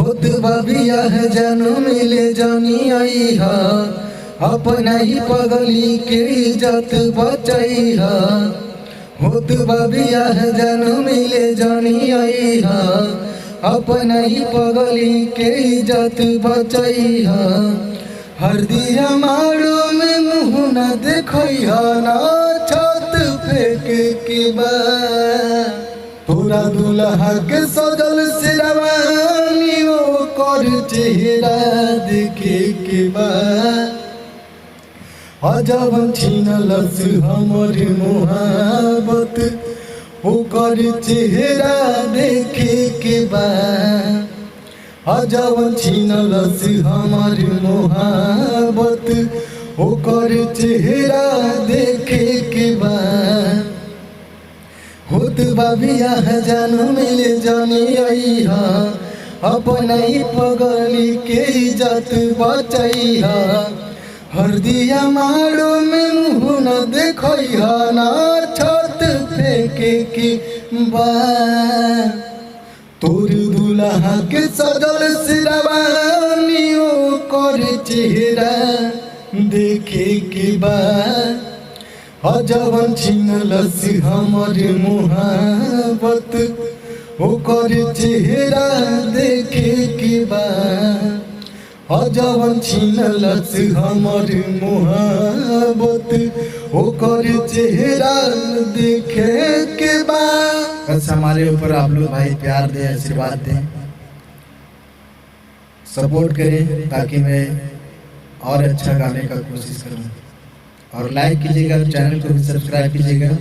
होत बाबिया है जानू मिले जानी आई हा, अपना ही पगली के इज्जत बचाई हा। होत बाबिया है जानू मिले जानी आई हा, अपना ही पगली के इज्जत बचाई हा। हरदिया मारो में मुँह न देखई हा, ना छत फेंक के बा तोरा दुल्हा के सजल सिरवानी कर चेहरा देखे के बा। अजब छीनलस हमर मोहब्बत ओकर चेहरा देखे के बा। अजब छीनलस हमर मोहब्बत ओकर चेहरा देखे के बा। होत बाबिया है जानू मिले जानी आई हा, अपना ही पगली के इज्जत बचाई हा। हरदिया मारो में मुँह न देखई हा, ना छत फेंके के बा तोर दुल्हा के सजल सिरवानी कर चेहरा देखे के बा। अजब छीनलस हमर मोहब्बत ओकर चेहरा देखे के बा। अजब छीनलस हमर मोहब्बत ओकर चेहरा देखे के बा। बस हमारे ऊपर आप लोग भाई प्यार दें, आशीर्वाद दें, सपोर्ट करें ताकि मैं और अच्छा गाने का कोशिश करूं। और लाइक कीजिएगा, चैनल को भी सब्सक्राइब कीजिएगा।